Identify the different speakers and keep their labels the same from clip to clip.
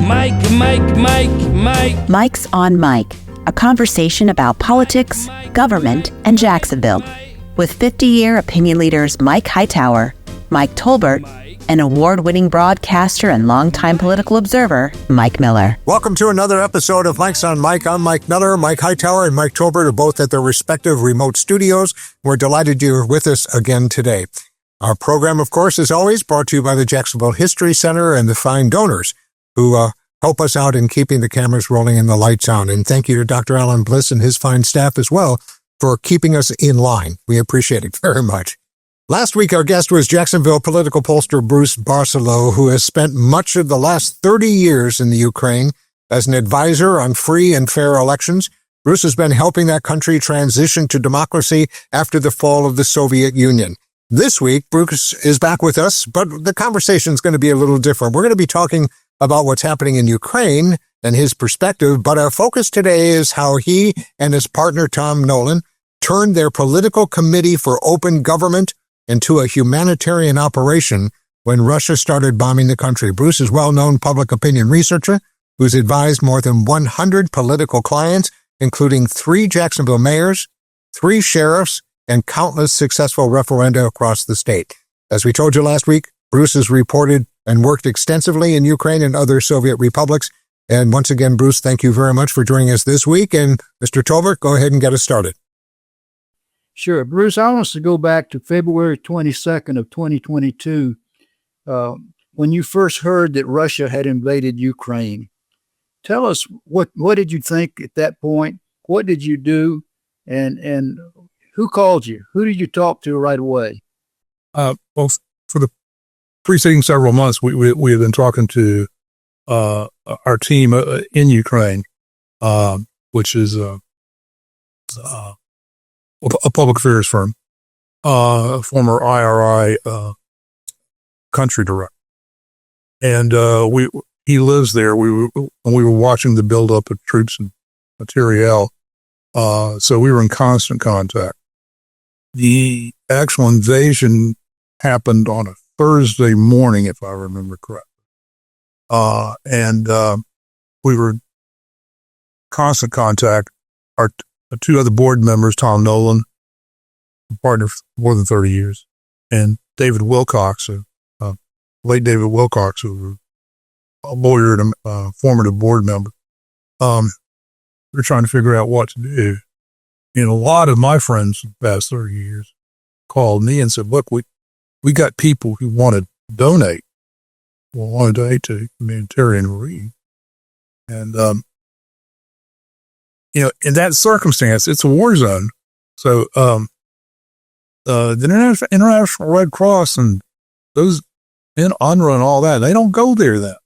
Speaker 1: Mike's on Mike, a conversation about politics, government, and Jacksonville. With 50-year opinion leaders Mike Hightower, Mike Tolbert, and award-winning broadcaster and longtime political observer, Mike Miller.
Speaker 2: Welcome to another episode of Mike's on Mike. I'm Mike Miller. Mike Hightower and Mike Tolbert are both at their respective remote studios. We're delighted you're with us again today. Our program, of course, is always brought to you by the Jacksonville History Center and the fine donors who help us out in keeping the cameras rolling and the lights on. And thank you to Dr. Alan Bliss and his fine staff as well for keeping us in line. We appreciate it very much. Last week, our guest was Jacksonville political pollster Bruce Barcelo, who has spent much of the last 30 years in the Ukraine as an advisor on free and fair elections. Bruce has been helping that country transition to democracy after the fall of the Soviet Union. This week, Bruce is back with us, but the conversation is going to be a little different. We're going to be talking about what's happening in Ukraine and his perspective, but our focus today is how he and his partner Tom Nolan turned their political committee for open government into a humanitarian operation when Russia started bombing the country. Bruce is a well-known public opinion researcher who's advised more than 100 political clients, including 3 Jacksonville mayors, 3 sheriffs, and countless successful referenda across the state. As we told you last week, Bruce has reported and worked extensively in Ukraine and other Soviet republics. And once again, Bruce, thank you very much for joining us this week. And Mr. Tolbert, go ahead and get us started.
Speaker 3: Sure. Bruce, I want us to go back to February 22nd of 2022, when you first heard that Russia had invaded Ukraine. Tell us, what did you think at that point? What did you do? And who called you? Who did you talk to right away?
Speaker 4: Well, for the preceding several months, we have been talking to our team in Ukraine, which is a public affairs firm, former IRI country director, and he lives there. We were watching the buildup of troops and materiel, so we were in constant contact. The actual invasion happened on a Thursday morning, if I remember correctly, and we were in constant contact. Our 2 other board members, Tom Nolan, a partner for more than 30 years, and David Wilcox, late David Wilcox, who was a lawyer and a formative board member. We were trying to figure out what to do. And a lot of my friends in the past 30 years called me and said, look, we got people who want to donate. To humanitarian relief. And, in that circumstance, it's a war zone. So, the International Red Cross and those in UNRWA and all that, they don't go there then.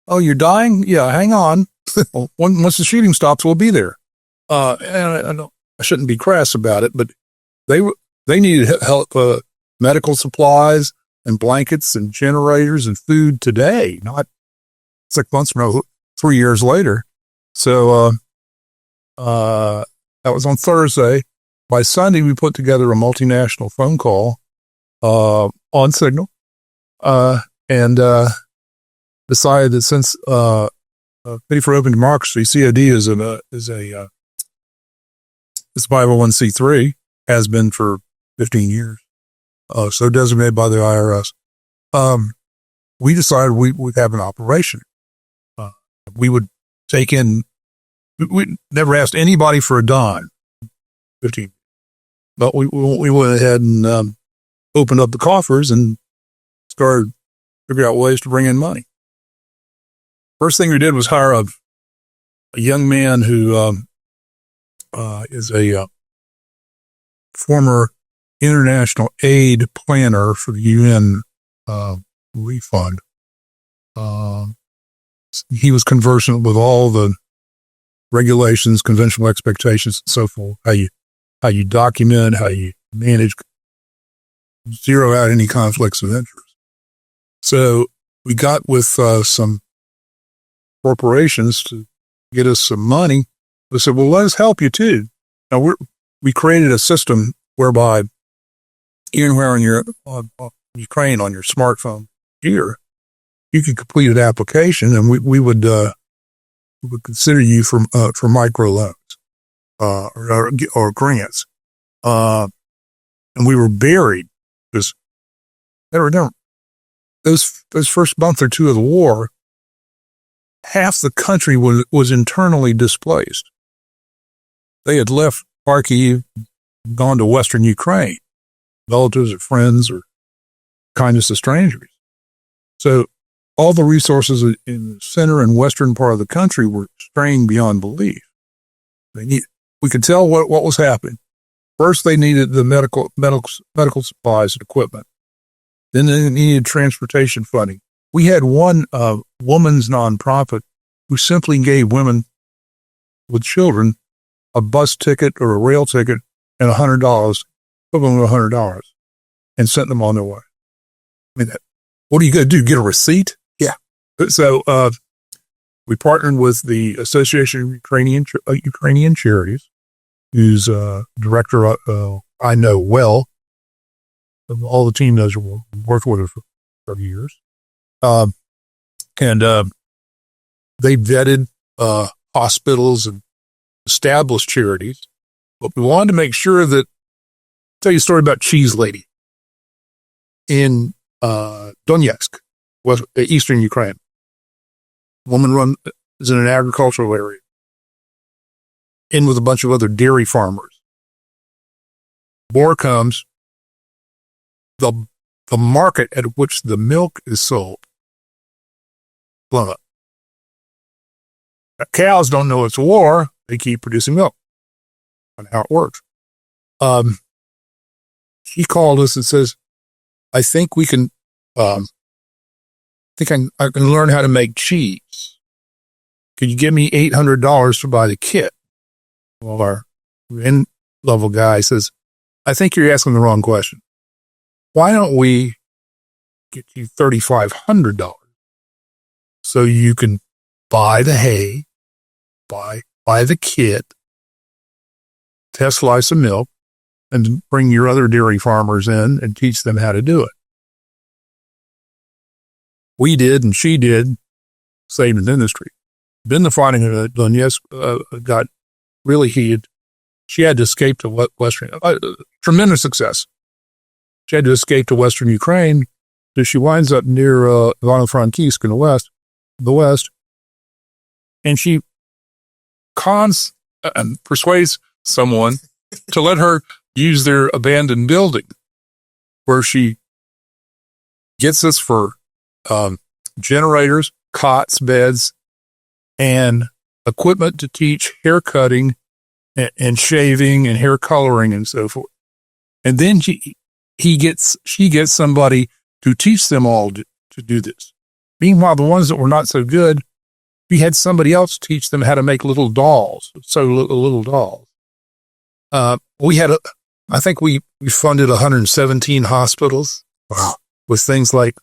Speaker 4: Oh, you're dying? Yeah, hang on. Well, once the shooting stops, we'll be there. And I shouldn't be crass about it, but they needed help, medical supplies and blankets and generators and food today, not 6 months from now, 3 years later. So, that was on Thursday. By Sunday, we put together a multinational phone call, on Signal, and decided that since, Committee for Open Democracy, COD is a 501c3, has been for 15 years. So designated by the IRS. We decided we would have an operation. We would take in, we never asked anybody for a dime, 15, but we went ahead and opened up the coffers and started figuring out ways to bring in money. First thing we did was hire a young man who is a former international aid planner for the UN relief fund. He was conversant with all the regulations, conventional expectations, and so forth. How you document, how you manage, zero out any conflicts of interest. So we got with some corporations to get us some money. They said, well, let us help you too. Now we created a system whereby anywhere on your Ukraine on your smartphone here, you could complete an application, and we would consider you for micro loans or grants. And we were buried because those first month or two of the war, half the country was internally displaced. They had left Kharkiv, gone to Western Ukraine, relatives or friends or kindness of strangers. So all the resources in the center and western part of the country were strained beyond belief. We could tell what was happening. First, they needed the medical supplies and equipment. Then they needed transportation funding. We had one woman's nonprofit who simply gave women with children a bus ticket or a rail ticket and $100, equivalent of $100, and sent them on their way. I mean, what are you going to do? Get a receipt? Yeah. So we partnered with the Association of Ukrainian Charities, whose director I know well. All the team knows, worked with her for years. And they vetted hospitals and established charities. But we wanted to make sure that, tell you a story about Cheese Lady in Donetsk, eastern Ukraine. Woman is in an agricultural area, in with a bunch of other dairy farmers. War comes, the market at which the milk is sold blown up. Cows don't know it's a war; they keep producing milk. And how it works. He called us and says, "I think we can. I can learn how to make cheese. Could you give me $800 to buy the kit?" Well, our in-level guy says, "I think you're asking the wrong question. Why don't we get you $3,500 so you can buy the hay, buy the kit, test slice of milk, and bring your other dairy farmers in and teach them how to do it?" We did, and she did, saved an industry. Then the fighting in Donetsk got really heated. She had to escape to Western, tremendous success. She had to escape to Western Ukraine, so she winds up near Ivano-Frankivsk in the west, and she persuades someone to let her use their abandoned building, where she gets us for generators, cots, beds, and equipment to teach hair cutting and shaving and hair coloring and so forth. And then she gets somebody to teach them all to do this. Meanwhile, the ones that were not so good, we had somebody else teach them how to make little dolls, little dolls. We had I think we funded 117 hospitals. Wow. With things like,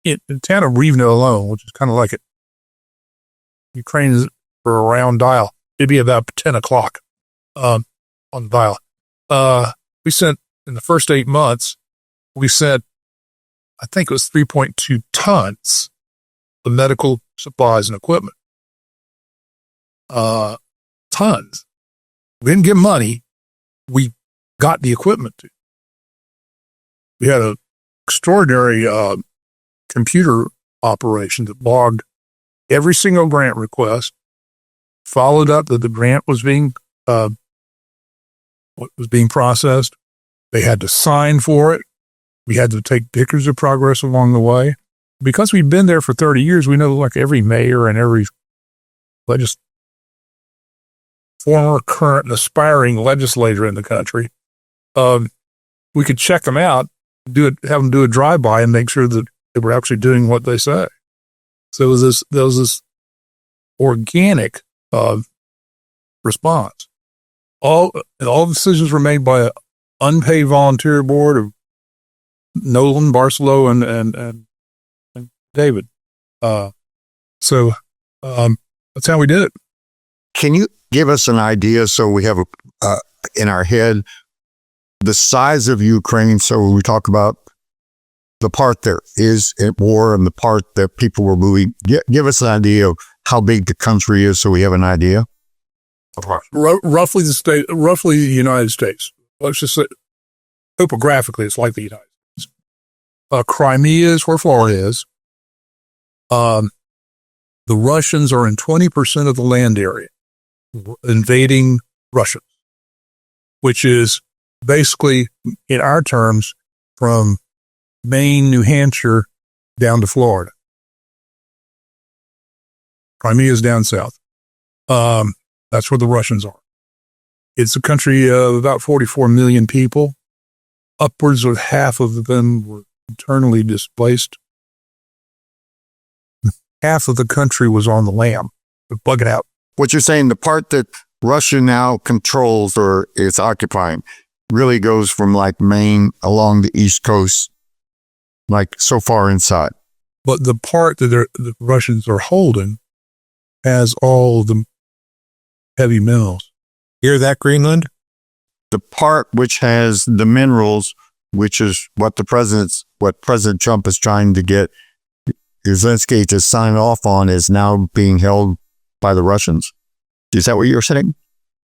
Speaker 4: in the town of Rivne alone, which is kind of like it, Ukraine is for a round dial. It'd be about 10 o'clock on the dial. We sent, in the first 8 months, we sent, I think it was 3.2 tons of medical supplies and equipment. Tons. We didn't get money. We got the equipment. We had an extraordinary computer operation that logged every single grant request, followed up that the grant was being processed. They had to sign for it. We had to take pictures of progress along the way. Because we've been there for 30 years, we know like every mayor and every former, current, and aspiring legislator in the country. We could check them out, have them do a drive-by and make sure that they were actually doing what they say. So there was this organic response. All decisions were made by an unpaid volunteer board of Nolan, Barcelo, and David. So that's how we did it.
Speaker 5: Can you give us an idea so we have in our head the size of Ukraine? So we talk about the part that is at war and the part that people were moving? Give us an idea of how big the country is so we have an idea.
Speaker 4: Roughly the United States. Let's just say, topographically, it's like the United States. Crimea is where Florida is. The Russians are in 20% of the land area, invading Russians, which is basically, in our terms, from Maine, New Hampshire, down to Florida. Crimea is down south. That's where the Russians are. It's a country of about 44 million people. Upwards of half of them were internally displaced. Half of the country was on the lam. Bug it out.
Speaker 5: What you're saying, the part that Russia now controls or is occupying really goes from like Maine along the East Coast, like so far inside.
Speaker 4: But the part that the Russians are holding has all the heavy minerals.
Speaker 2: Hear that, Greenland?
Speaker 5: The part which has the minerals, which is what President Trump is trying to get Zelensky to sign off on, is now being held by the Russians. Is that what you're saying?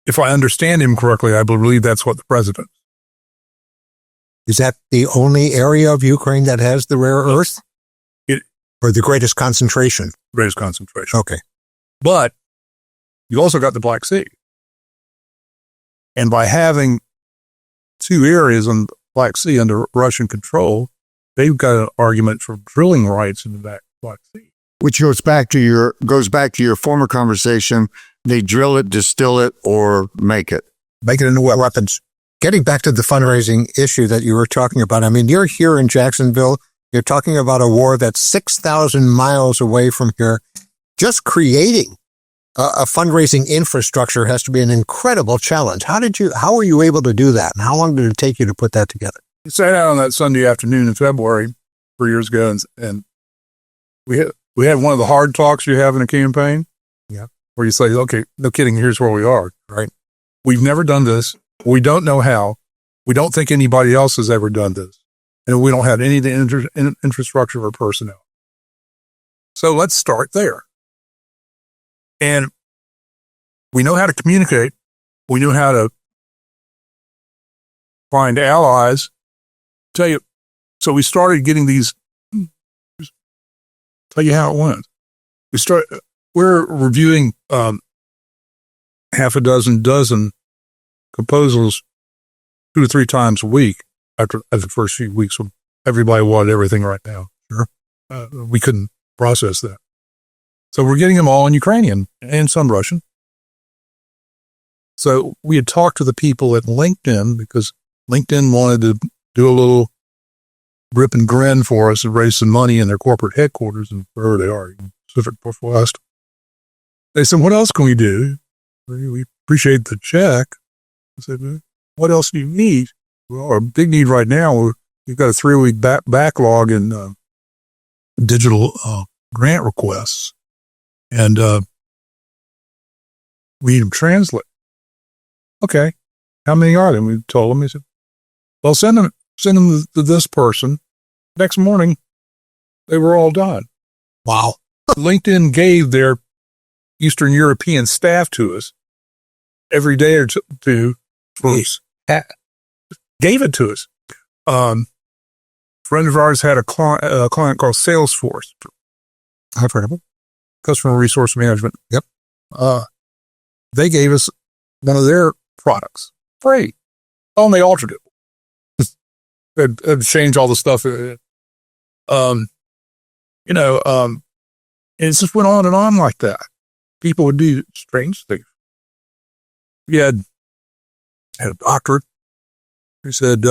Speaker 4: If I understand him correctly, I believe that's what the president.
Speaker 2: Is that the only area of Ukraine that has the rare earth? Or the greatest concentration?
Speaker 4: Greatest concentration.
Speaker 2: Okay.
Speaker 4: But you also got the Black Sea. And by having two areas on the Black Sea under Russian control, they've got an argument for drilling rights in the Black Sea.
Speaker 5: Which goes back to your former conversation. They drill it, distill it, or make it.
Speaker 2: Make it into weapons. Getting back to the fundraising issue that you were talking about, I mean, you're here in Jacksonville. You're talking about a war that's 6,000 miles away from here. Just creating a fundraising infrastructure has to be an incredible challenge. How were you able to do that? And how long did it take you to put that together?
Speaker 4: We sat out on that Sunday afternoon in February 3 years ago, and we had one of the hard talks you have in a campaign.
Speaker 2: Yeah.
Speaker 4: Where you say, okay, no kidding, here's where we are, right? We've never done this. We don't know how. We don't think anybody else has ever done this. And we don't have any of the infrastructure or personnel. So let's start there. And we know how to communicate. We know how to find allies. Tell you, so we started getting these. Tell you how it went. We're reviewing half a dozen proposals 2 to 3 times a week after the first few weeks when everybody wanted everything right now. Sure. We couldn't process that. So we're getting them all in Ukrainian and some Russian. So we had talked to the people at LinkedIn because LinkedIn wanted to do a little grip and grin for us and raise some money in their corporate headquarters and wherever they are in Pacific Northwest. They said, what else can we do? We appreciate the check. I said, what else do you need? Well, our big need right now, we've got a 3-week backlog in digital grant requests. And we need them translate. Okay. How many are there? We told them. He said, well, send them to this person. Next morning, they were all done.
Speaker 2: Wow.
Speaker 4: LinkedIn gave their Eastern European staff to us every day or two. Gave it to us. A friend of ours had a client called Salesforce. I've heard of it. Customer Resource Management.
Speaker 2: Yep.
Speaker 4: They gave us one of their products free. Oh, and they altered it. They'd changed all the stuff. And it just went on and on like that. People would do strange things. We had a doctorate who said,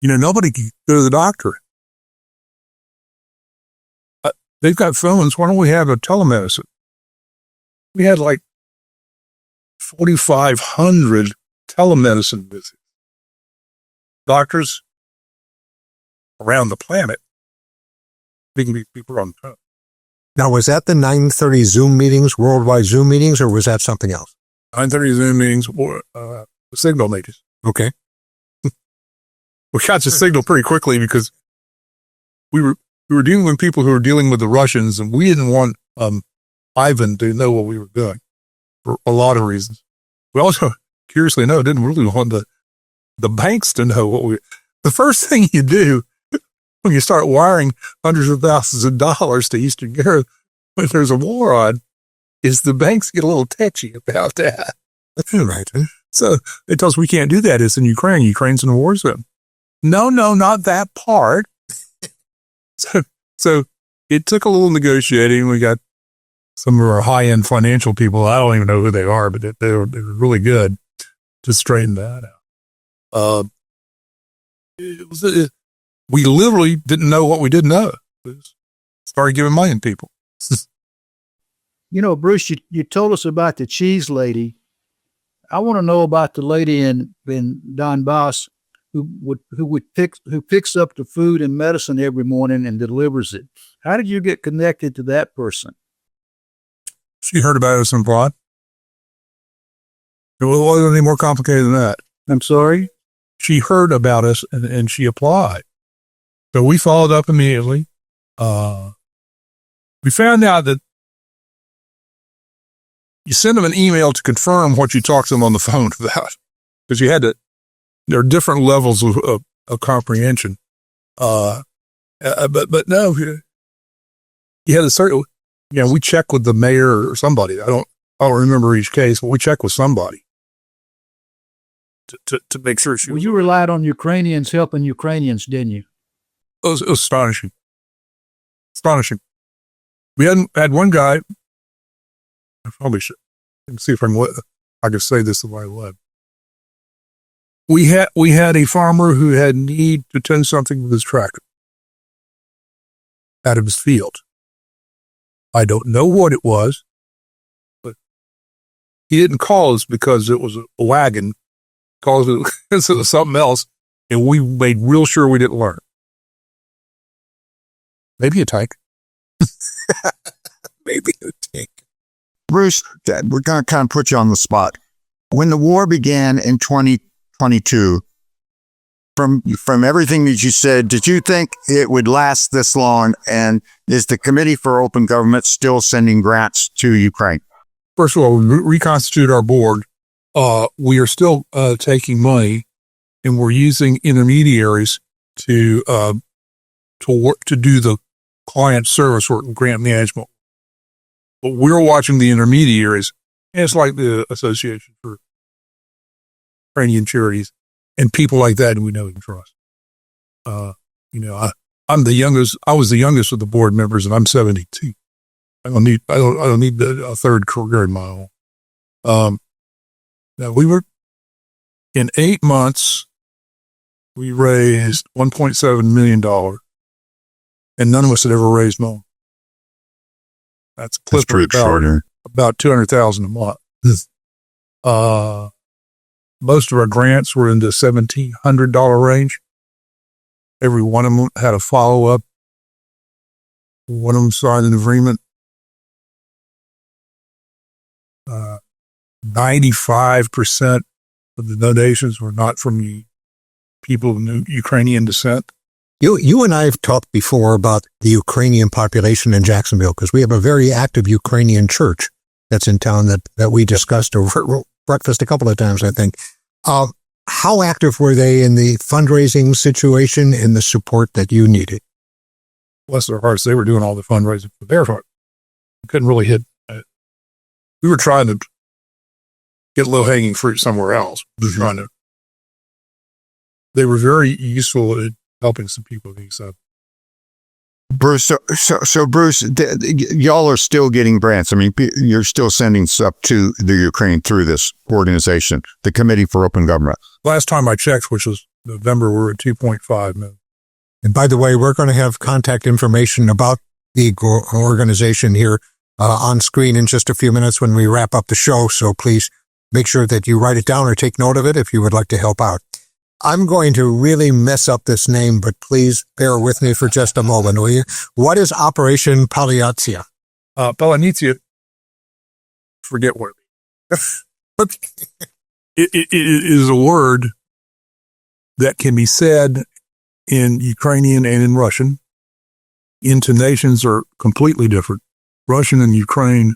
Speaker 4: nobody can go to the doctor. They've got phones. Why don't we have a telemedicine? We had like 4,500 telemedicine visits. Doctors around the planet speaking to people on the phone.
Speaker 2: Now, was that the 9:30 Zoom meetings, worldwide Zoom meetings, or was that something else?
Speaker 4: 9:30 Zoom meetings or Signal meetings.
Speaker 2: Okay.
Speaker 4: We got the Signal pretty quickly because we were dealing with people who were dealing with the Russians, and we didn't want Ivan to know what we were doing for a lot of reasons. We also, curiously enough, didn't really want the banks to know what we. The first thing you do when you start wiring hundreds of thousands of dollars to Eastern Europe when there's a war on, is the banks get a little tetchy about that.
Speaker 2: That's right.
Speaker 4: So they tell us we can't do that. It's in Ukraine. Ukraine's in a war zone. No, not that part. So it took a little negotiating. We got some of our high-end financial people. I don't even know who they are, but they were really good to straighten that out. We literally didn't know what we didn't know. We started giving money to people.
Speaker 3: You know, Bruce, you told us about the cheese lady. I want to know about the lady in Donbass who picks up the food and medicine every morning and delivers it. How did you get connected to that person?
Speaker 4: She heard about us abroad. It wasn't any more complicated than that.
Speaker 3: I'm sorry?
Speaker 4: She heard about us and she applied. So we followed up immediately. We found out that you send them an email to confirm what you talked to them on the phone about, because you had to. There are different levels of comprehension. But no, you had a certain. We check with the mayor or somebody. I don't remember each case, but we check with somebody to make sure she.
Speaker 3: Well, you relied on Ukrainians helping Ukrainians, didn't you?
Speaker 4: It was astonishing. Astonishing. We had one guy. I probably should see if I can say this the right way. We had a farmer who had need to tend something with his tractor out of his field. I don't know what it was, but he didn't call us because it was a wagon. He called us because it was something else, and we made real sure we didn't learn. Maybe a tank. Maybe a tank.
Speaker 5: Bruce, we're going to kind of put you on the spot. When the war began in 2022, from everything that you said, did you think it would last this long? And is the Committee for Open Government still sending grants to Ukraine?
Speaker 4: First of all, we reconstituted our board. We are still taking money, and we're using intermediaries to work to do the client service work and grant management. But we're watching the intermediaries, and it's like the Association for Ukrainian Charities and people like that, and we know we can trust. I'm the youngest. I was the youngest of the board members, and I'm 72. I don't need a third career in my own. Now we were in 8 months. We raised $1.7 million, and none of us had ever raised more. That's
Speaker 5: pretty extraordinary.
Speaker 4: About $200,000 a month. Most of our grants were in the $1,700 range. Every one of them had a follow-up. One of them signed an agreement. 95% of the donations were not from people of Ukrainian descent.
Speaker 2: You and I have talked before about the Ukrainian population in Jacksonville, because we have a very active Ukrainian church that's in town that we discussed over breakfast a couple of times, I think. How active were they in the fundraising situation and the support that you needed?
Speaker 4: Bless their hearts, they were doing all the fundraising for their heart. We couldn't really hit. We were trying to get low-hanging fruit somewhere else. They were very useful at helping some people these up.
Speaker 5: Bruce, so Bruce, y'all are still getting grants. I mean, you're still sending stuff to the Ukraine through this organization, the Committee for Open Government.
Speaker 4: Last time I checked, which was November, we were at 2.5 million.
Speaker 2: And by the way, we're going to have contact information about the organization here on screen in just a few minutes when we wrap up the show. So please make sure that you write it down or take note of it if you would like to help out. I'm going to really mess up this name, but please bear with me for just a moment, will you? What is Operation Paliatia?
Speaker 4: Paliatia, forget what it means. But it is a word that can be said in Ukrainian and in Russian. intonations are completely different. Russian and Ukraine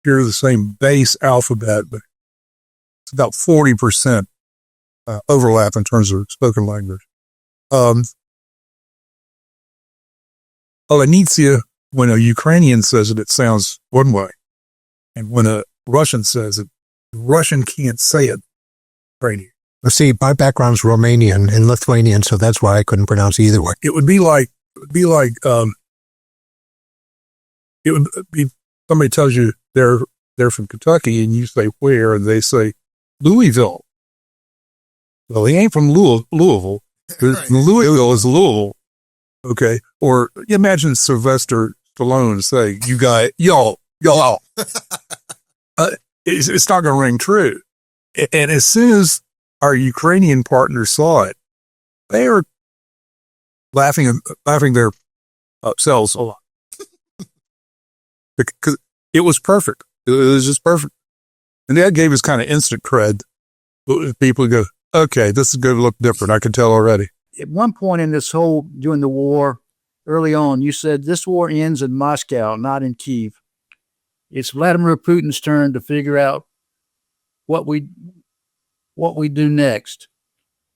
Speaker 4: share the same base alphabet, but it's about 40% overlap in terms of spoken language. Olenitsia, when a Ukrainian says it, it sounds one way. And when a Russian says it, the Russian can't say it. Ukrainian.
Speaker 2: See, my background's Romanian and Lithuanian, so that's why I couldn't pronounce either way.
Speaker 4: It would be like somebody tells you they're from Kentucky and you say where, and they say Louisville. Well, he ain't from Louisville. Right. Louisville is Louisville. Okay. Or imagine Sylvester Stallone saying, you guys, y'all. It's not going to ring true. And as soon as our Ukrainian partners saw it, they are laughing their selves a lot. Because it was perfect. It was just perfect. And that gave us kind of instant cred. People go, okay, this is going to look different. I can tell already.
Speaker 3: At one point in this whole, during the war, early on, you said this war ends in Moscow, not in Kyiv. It's Vladimir Putin's turn to figure out what we do next.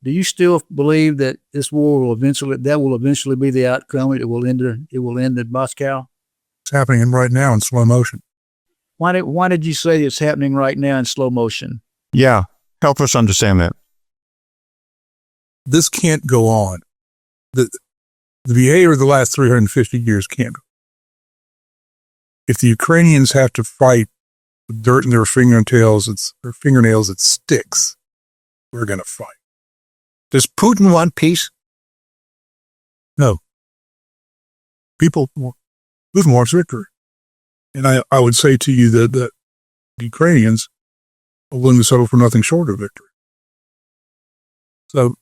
Speaker 3: Do you still believe that this war will eventually be the outcome? It will end in Moscow?
Speaker 4: It's happening right now in slow motion.
Speaker 3: Why did you say it's happening right now in slow motion?
Speaker 5: Yeah, help us understand that.
Speaker 4: This can't go on. The behavior of the last 350 years can't go. If the Ukrainians have to fight with dirt in their fingernails, it sticks. We're going to fight.
Speaker 2: Does Putin want peace?
Speaker 4: No. Putin wants victory. And I would say to you that the Ukrainians are willing to settle for nothing short of victory. So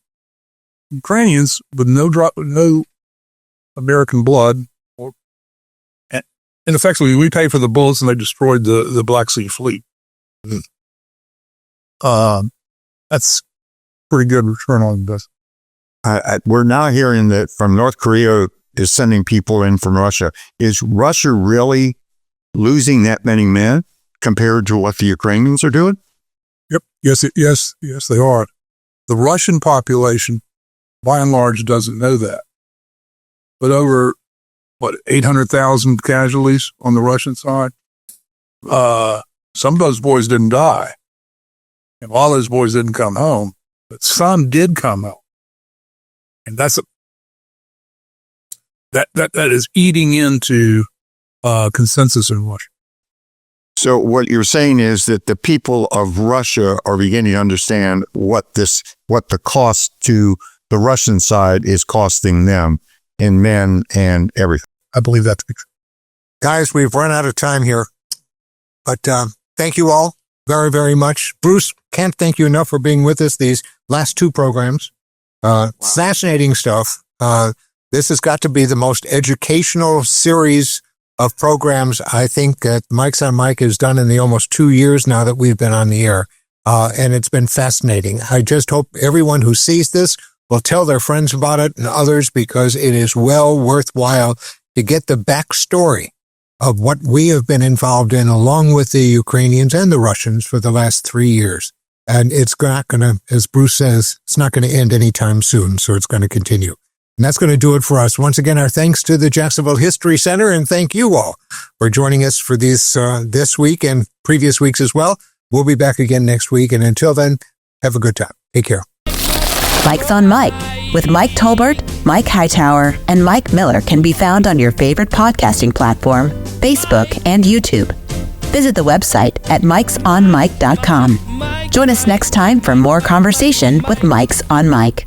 Speaker 4: Ukrainians with no American blood, and effectively we paid for the bullets and they destroyed the Black Sea Fleet. That's pretty good return on investment.
Speaker 5: We're now hearing that from North Korea is sending people in from Russia. Is Russia really losing that many men compared to what the Ukrainians are doing?
Speaker 4: Yep. Yes, they are. The Russian population, by and large, doesn't know that. But over, 800,000 casualties on the Russian side? Some of those boys didn't die. And all those boys didn't come home. But some did come home. And that is eating into consensus in Russia.
Speaker 5: So what you're saying is that the people of Russia are beginning to understand what the cost to the Russian side is costing them in men and everything.
Speaker 4: I believe that to be true.
Speaker 2: Guys, we've run out of time here. But thank you all very, very much. Bruce, can't thank you enough for being with us these last two programs. Fascinating stuff. This has got to be the most educational series of programs I think that Mike's on Mike has done in the almost 2 years now that we've been on the air. And it's been fascinating. I just hope everyone who sees this will tell their friends about it and others, because it is well worthwhile to get the backstory of what we have been involved in along with the Ukrainians and the Russians for the last 3 years. And it's not going to, as Bruce says, it's not going to end anytime soon. So it's going to continue. And that's going to do it for us. Once again, our thanks to the Jacksonville History Center, and thank you all for joining us for this week and previous weeks as well. We'll be back again next week. And until then, have a good time. Take care.
Speaker 1: Mike's on Mike with Mike Tolbert, Mike Hightower, and Mike Miller can be found on your favorite podcasting platform, Facebook, and YouTube. Visit the website at mikesonmike.com. Join us next time for more conversation with Mike's on Mike.